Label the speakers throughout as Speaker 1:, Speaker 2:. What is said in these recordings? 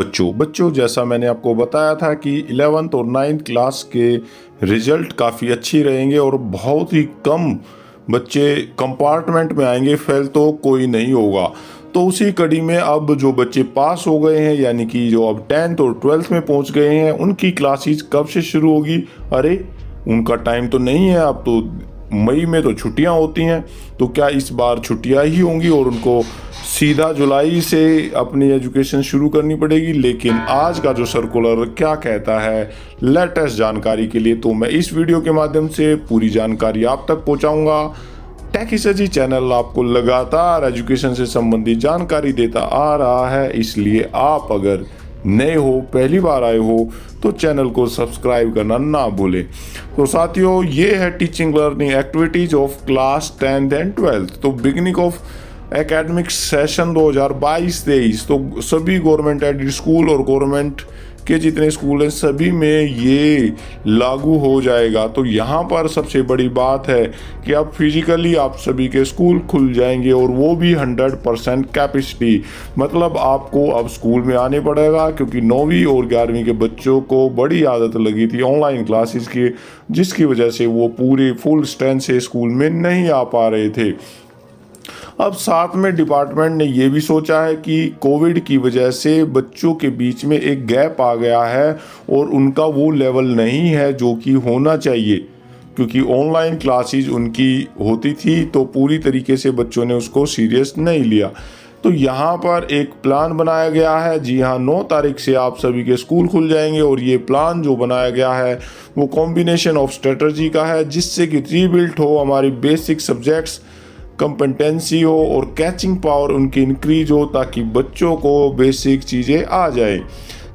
Speaker 1: बच्चों जैसा मैंने आपको बताया था कि 11th और 9th क्लास के रिजल्ट काफ़ी अच्छी रहेंगे और बहुत ही कम बच्चे कंपार्टमेंट में आएंगे, फेल तो कोई नहीं होगा। तो उसी कड़ी में अब जो बच्चे पास हो गए हैं, यानी कि जो अब 10th और 12th में पहुंच गए हैं, उनकी क्लासेस कब से शुरू होगी? अरे उनका टाइम तो नहीं है, अब तो मई में तो छुट्टियां होती हैं। तो क्या इस बार छुट्टियां ही होंगी और उनको सीधा जुलाई से अपनी एजुकेशन शुरू करनी पड़ेगी? लेकिन आज का जो सर्कुलर क्या कहता है लेटेस्ट जानकारी के लिए, तो मैं इस वीडियो के माध्यम से पूरी जानकारी आप तक पहुंचाऊंगा। टेकिसर्जी चैनल आपको लगातार एजुकेशन से संबंधित जानकारी देता आ रहा है, इसलिए आप अगर नए हो, पहली बार आए हो, तो चैनल को सब्सक्राइब करना ना भूलें। तो साथियों, ये है teaching learning activities of class 10th and 12th। तो बिगिनिंग ऑफ एकेडमिक सेशन 2022-23, तो सभी गवर्नमेंट एडेड स्कूल और गवर्नमेंट के जितने स्कूल हैं सभी में ये लागू हो जाएगा। तो यहाँ पर सबसे बड़ी बात है कि अब फिजिकली आप सभी के स्कूल खुल जाएंगे और वो भी 100% कैपेसिटी, मतलब आपको अब स्कूल में आने पड़ेगा, क्योंकि 9वीं और 11वीं के बच्चों को बड़ी आदत लगी थी ऑनलाइन क्लासेस की, जिसकी वजह से वो पूरे फुल स्ट्रेंथ से स्कूल में नहीं आ पा रहे थे। अब साथ में डिपार्टमेंट ने ये भी सोचा है कि कोविड की वजह से बच्चों के बीच में एक गैप आ गया है और उनका वो लेवल नहीं है जो कि होना चाहिए, क्योंकि ऑनलाइन क्लासेस उनकी होती थी तो पूरी तरीके से बच्चों ने उसको सीरियस नहीं लिया। तो यहाँ पर एक प्लान बनाया गया है। जी हाँ, 9 तारीख से आप सभी के स्कूल खुल जाएंगे और ये प्लान जो बनाया गया है वो कॉम्बिनेशन ऑफ स्ट्रेटजी का है, जिससे कि रीबिल्ट हो हमारी बेसिक सब्जेक्ट्स, कंपेटेंसी हो और कैचिंग पावर उनकी इंक्रीज हो, ताकि बच्चों को बेसिक चीज़ें आ जाए।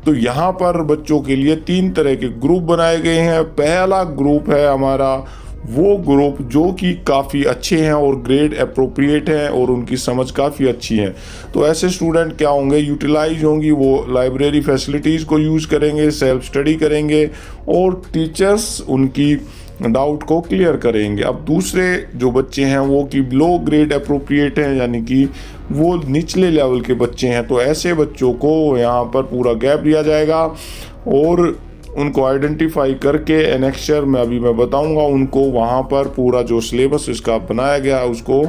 Speaker 1: तो यहाँ पर बच्चों के लिए 3 तरह के ग्रुप बनाए गए हैं। पहला ग्रुप है हमारा वो ग्रुप जो कि काफ़ी अच्छे हैं और ग्रेड अप्रोप्रिएट हैं और उनकी समझ काफ़ी अच्छी है। तो ऐसे स्टूडेंट क्या होंगे, यूटिलाइज होंगी, वो लाइब्रेरी फैसिलिटीज़ को यूज़ करेंगे, सेल्फ स्टडी करेंगे और टीचर्स उनकी डाउट को क्लियर करेंगे। अब दूसरे जो बच्चे हैं वो कि लो ग्रेड अप्रोप्रिएट हैं, यानी कि वो निचले लेवल के बच्चे हैं। तो ऐसे बच्चों को यहाँ पर पूरा गैप दिया जाएगा और उनको आइडेंटिफाई करके एनेक्चर में अभी मैं बताऊंगा, उनको वहाँ पर पूरा जो सिलेबस इसका बनाया गया है उसको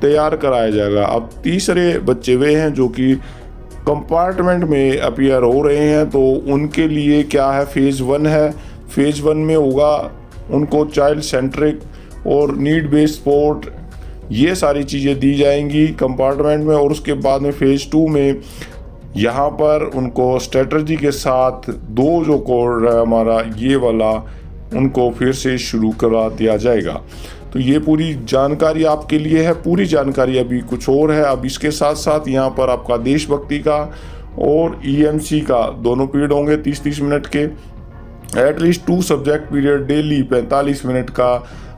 Speaker 1: तैयार कराया जाएगा। अब तीसरे बच्चे वे हैं जो कि कंपार्टमेंट में अपीयर हो रहे हैं, तो उनके लिए क्या है, फेज़ 1 है। फेज़ 1 में होगा उनको चाइल्ड सेंट्रिक और नीड बेस्ड सपोर्ट, ये सारी चीज़ें दी जाएंगी कंपार्टमेंट में। और उसके बाद में फेज़ 2 में यहाँ पर उनको स्ट्रेटजी के साथ 2 जो कोड है हमारा ये वाला, उनको फिर से शुरू करा दिया जाएगा। तो ये पूरी जानकारी आपके लिए है। पूरी जानकारी अभी कुछ और है। अब इसके साथ साथ यहाँ पर आपका देशभक्ति का और EMC का दोनों पीरियड होंगे 30-30 मिनट के। At least 2 subject period daily 45 minute का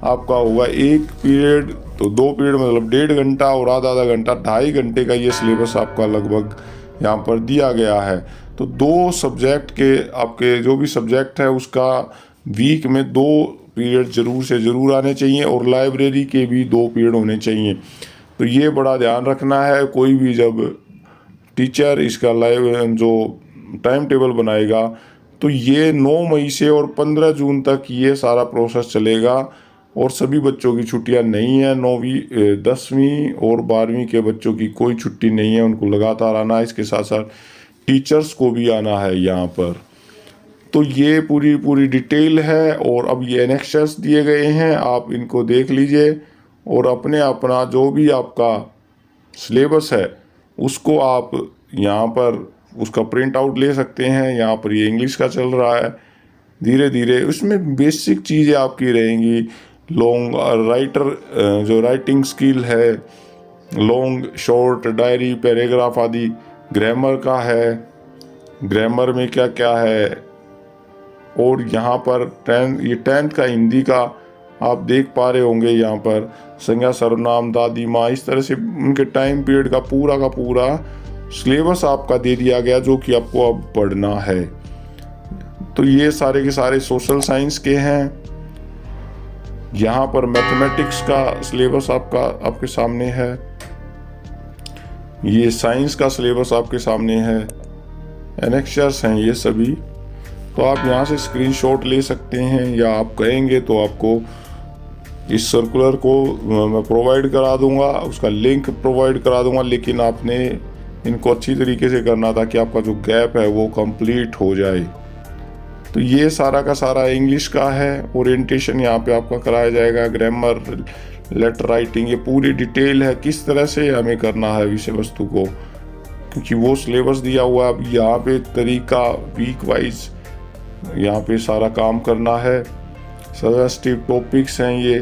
Speaker 1: आपका होगा एक पीरियड। तो 2 पीरियड मतलब 1.5 घंटा और आधा घंटा, 2.5 घंटे का ये सिलेबस आपका लगभग यहाँ पर दिया गया है। तो 2 सब्जेक्ट के आपके जो भी सब्जेक्ट है उसका वीक में 2 पीरियड ज़रूर से ज़रूर आने चाहिए और लाइब्रेरी के भी 2 पीरियड होने चाहिए। तो ये बड़ा ध्यान रखना है। कोई भी जब टीचर इसका जो टाइम टेबल बनाएगा तो ये 9 मई से और 15 जून तक ये सारा प्रोसेस चलेगा और सभी बच्चों की छुट्टियां नहीं है। 9वीं 10वीं और 12वीं के बच्चों की कोई छुट्टी नहीं है, उनको लगातार आना है। इसके साथ साथ टीचर्स को भी आना है यहाँ पर। तो ये पूरी डिटेल है और अब ये एनेक्शर्स दिए गए हैं, आप इनको देख लीजिए और अपना जो भी आपका सिलेबस है उसको आप यहाँ पर उसका प्रिंट आउट ले सकते हैं। यहाँ पर ये इंग्लिश का चल रहा है। धीरे धीरे उसमें बेसिक चीज़ें आपकी रहेंगी। लॉन्ग राइटर जो राइटिंग स्किल है, लॉन्ग शॉर्ट डायरी पैराग्राफ आदि, ग्रामर का है, ग्रामर में क्या क्या है। और यहाँ पर 10th का हिंदी का आप देख पा रहे होंगे, यहाँ पर संज्ञा सर्वनाम दादी माँ, इस तरह से उनके टाइम पीरियड का पूरा सिलेबस आपका दे दिया गया जो कि आपको अब पढ़ना है। तो ये सारे के सारे सोशल साइंस के हैं। यहाँ पर मैथमेटिक्स का सिलेबस आपके सामने है। ये साइंस का सिलेबस आपके सामने है। एनेक्चर्स हैं ये सभी। तो आप यहाँ से स्क्रीनशॉट ले सकते हैं, या आप कहेंगे तो आपको इस सर्कुलर को मैं प्रोवाइड करा दूंगा, उसका लिंक प्रोवाइड करा दूंगा, लेकिन आपने इनको अच्छी तरीके से करना था कि आपका जो गैप है वो कंप्लीट हो जाए। तो ये सारा का सारा इंग्लिश का है। ओरिएंटेशन यहाँ पे आपका कराया जाएगा, ग्रामर, लेटर राइटिंग, ये पूरी डिटेल है किस तरह से हमें करना है विषय वस्तु को, क्योंकि वो सिलेबस दिया हुआ है। अब यहाँ पे तरीका वीक वाइज यहाँ पे सारा काम करना है। सजेस्टिव टॉपिक्स हैं ये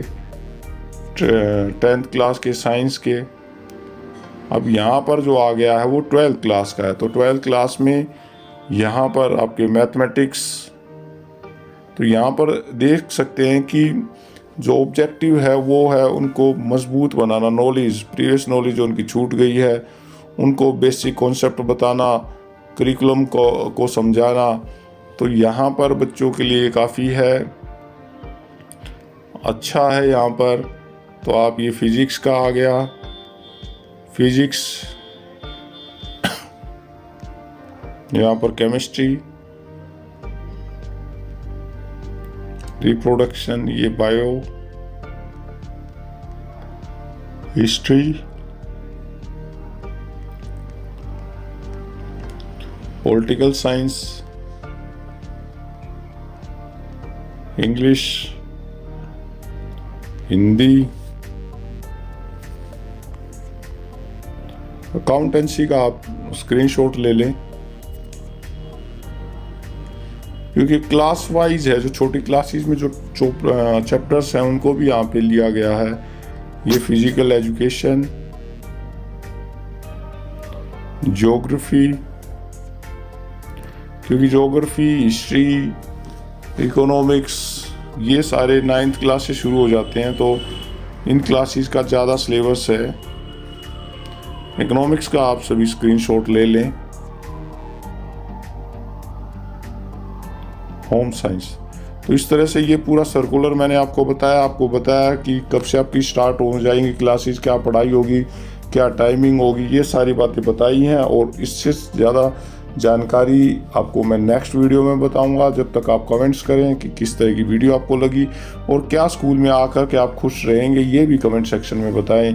Speaker 1: 10th क्लास के साइंस के। अब यहाँ पर जो आ गया है वो 12th क्लास का है। तो 12th क्लास में यहाँ पर आपके मैथमेटिक्स, तो यहाँ पर देख सकते हैं कि जो ऑब्जेक्टिव है वो है उनको मजबूत बनाना, नॉलेज, प्रीवियस नॉलेज जो उनकी छूट गई है उनको बेसिक कॉन्सेप्ट बताना, करिकुलम को समझाना। तो यहाँ पर बच्चों के लिए काफ़ी है, अच्छा है यहाँ पर। तो आप ये फिजिक्स का आ गया, फिजिक्स, यहाँ पर केमिस्ट्री, रिप्रोडक्शन, ये bio, history, political science, English, Hindi, accountancy का आप स्क्रीनशॉट ले लें, क्योंकि क्लास वाइज है। जो छोटी क्लासेस में जो चैप्टर्स हैं उनको भी यहाँ पे लिया गया है। ये फिजिकल एजुकेशन, ज्योग्राफी, क्योंकि ज्योग्राफी, हिस्ट्री, इकोनॉमिक्स, ये सारे 9th क्लास से शुरू हो जाते हैं। तो इन क्लासेस का ज़्यादा सिलेबस है। इकोनॉमिक्स का आप सभी स्क्रीनशॉट ले लें। Home science. तो इस तरह से ये पूरा सर्कुलर मैंने आपको बताया कि कब से आपकी स्टार्ट हो जाएंगी क्लासेस, क्या पढ़ाई होगी, क्या टाइमिंग होगी, ये सारी बातें बताई हैं। और इससे ज़्यादा जानकारी आपको मैं नेक्स्ट वीडियो में बताऊंगा। जब तक आप कमेंट्स करें कि किस तरह की वीडियो आपको लगी और क्या स्कूल में आकर के आप खुश रहेंगे, ये भी कमेंट सेक्शन में बताएं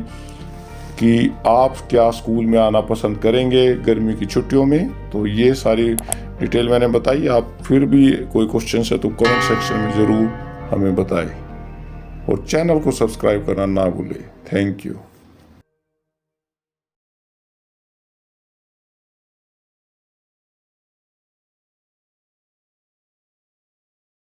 Speaker 1: कि आप क्या स्कूल में आना पसंद करेंगे गर्मी की छुट्टियों में। तो ये सारी डिटेल मैंने बताई। आप फिर भी कोई क्वेश्चन है तो कमेंट सेक्शन में ज़रूर हमें बताएं और चैनल को सब्सक्राइब करना ना भूलें। Thank you.